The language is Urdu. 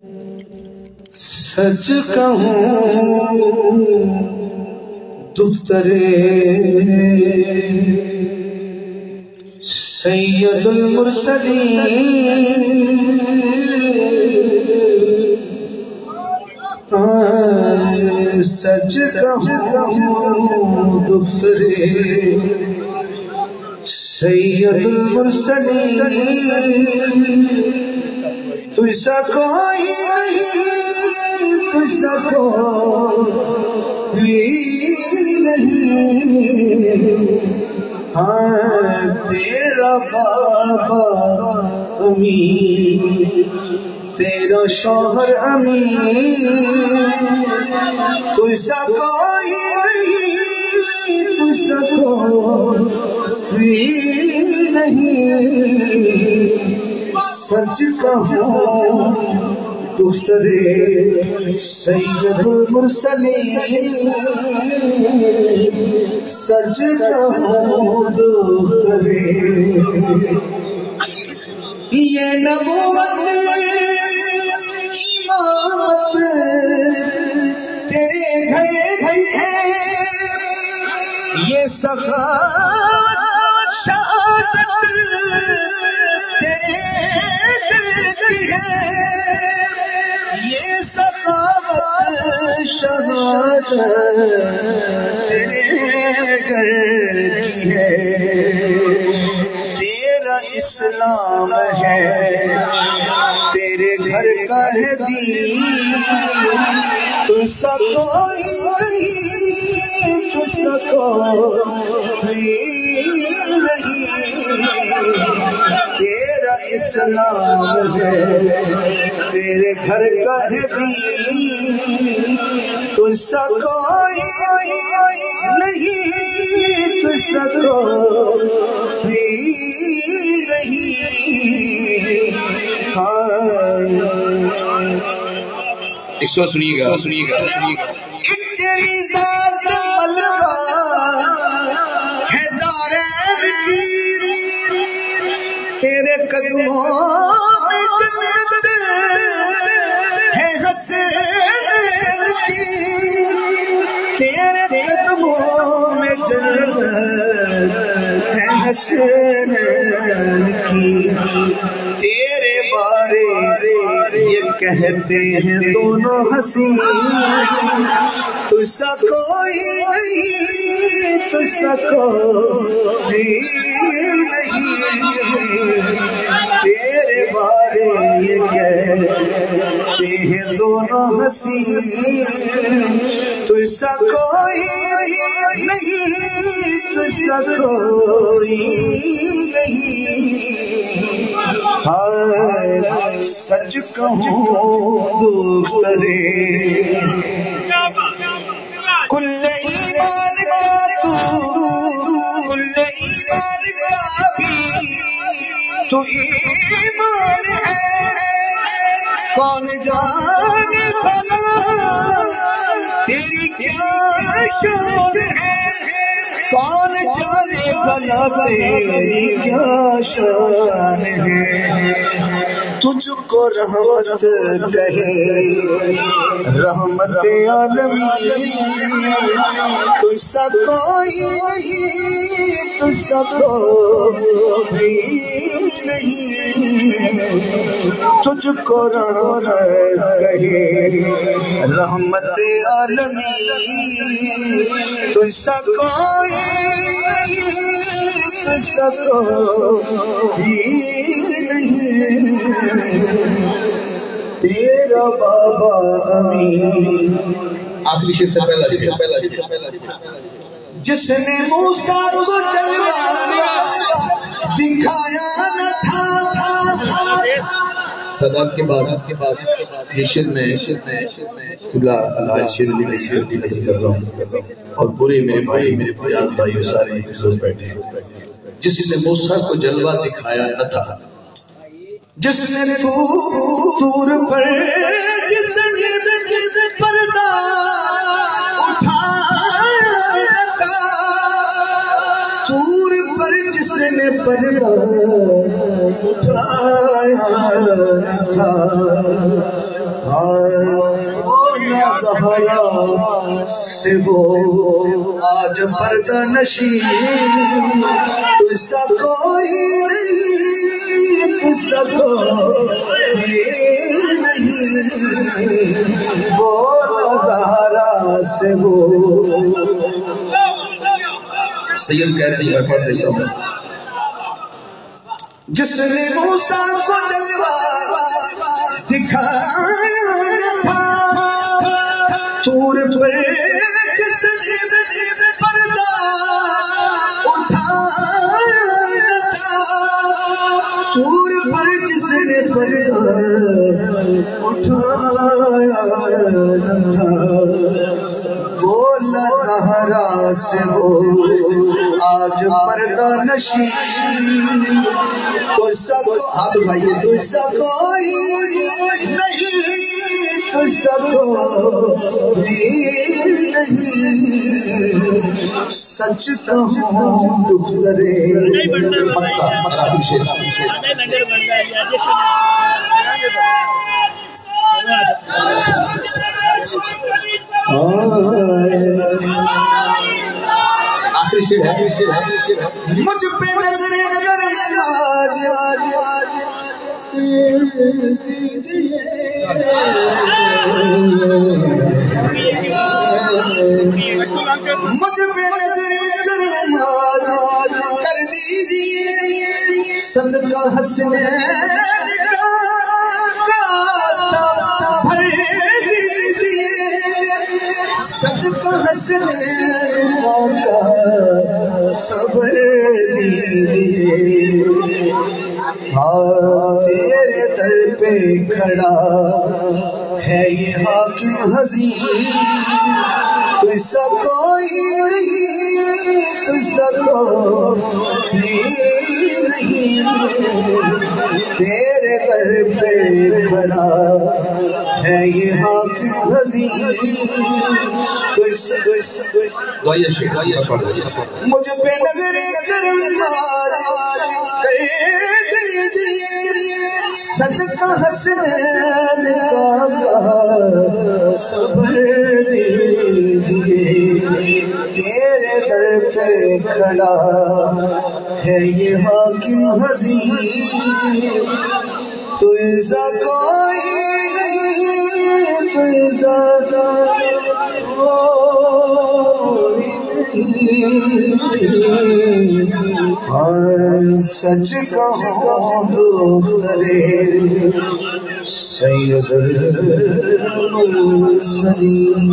سچ کہوں دخترے سید المرسلین، سچ کہوں دخترے سید المرسلین، تجھ سا کوئی نہیں، تجھ سا کوئی نہیں، ہاں تیرا بابا امین، تیرا شوہر امین، تجھ سا کوئی نہیں، تجھ سا کوئی نہیں، سچ کہوں دخترے سید المرسلین، سچ کہوں دخترے یہ نبوت امامت تیرے گھر کی ہے، یہ سخاوت شہادت تیرے دل کی ہے، یہ سخاوت شہادت تیرے گھر کی ہے، تیرا اسلام ہے تیرے گھر کا ہے دین، تجھ سا کوئی نہیں، تجھ سا کوئی نہیں، تیرا اسلام ہے تیرے گھر کا ہے دین، تجھ سا کوئی نہیں، تجھ سا کوئی نہیں، ایک سو سنیے گا تیری ذات ملکہ ہے دارین کی، تیرے قدموں میں جنت ہے حسین کی، تیرے قدموں میں جنت ہے حسین کی، تیرے بارے یہ کہتے ہیں دونوں حسین، تجھ سا کوئی نہیں، تجھ سا کوئی نہیں، تیرے بارے یہ کہتے ہیں دونوں حسین، تجھ سا کوئی نہیں، تجھ سا کوئی نہیں، سچ کہوں دخترے کل ایمان کا تو، کل ایمان کا بھی تو ایمان ہے، کون جانے بھلا تیری کیا شان ہے، کون جانے بھلا تیری کیا شان ہے، تجھ کو رحمت کہے رحمت عالمین، تجھ سا کوئی نہیں، تجھ سا کوئی نہیں، تجھ کو رحمت کہے رحمت عالمین، تجھ سا کوئی نہیں، تجھ سا کوئی نہیں، تیرا بابا امین۔ آخری شیر سے پہلا جس نے موسیٰ کو جلوہ دکھایا نہ تھا، صداقت کے بعد یہ شیر میں قبلہ الحاج شیر علی کی زردی نہیں کر رہا ہوں، اور پورے میرے بھائی جان بھائیوں سارے حضور بیٹھے، جس نے موسیٰ کو جلوہ دکھایا نہ تھا، جس نے طور پر جس نے پردہ اٹھایا تھا، طور پر جس نے پردہ اٹھایا تھا زہرا سے وہ آج پردہ نشین تو ایسا کوئی نہیں ایسا کوئی نہیں وہ زہرا سے وہ سید کیسے میں پڑھ سکتا ہوں جس نے موسیٰ کو جلوہ دکھایا تھا طور پر جس نے پردہ اٹھایا تھا طور پر جس نے پردہ اٹھایا تھا بولا زہرا سے وہ آج پردہ نشین تو ایسا ہاتھ اٹھائیے تو ایسا کوئی نہیں تو ایسا کوئی نہیں سچ کہوں دکھ کرے پکا آخری شیر آخری شیر ہے مجھ پہ نظر کرم مجھ پہ نظر کرم کر دیجئے صدقہ حسنین کا بھر دیجئے صدقہ حسنین کا صبر دیجئے تیرے در پہ کھڑا ہے یہ حاکم حزین تو ایسا کوئی نہیں تو ایسا کوئی نہیں تیرے در پہ کھڑا ہے یہ حاکم حزین تو ایسا مجھ پہ نظر کرم کر دیجئے صدقہ حسنین کا صبر دیجئے تیرے در پہ کھڑا ہے یہ حاکم حزین تو ایسا کوئی نہیں تو ایسا سچ کہوں دخترے سید المرسلین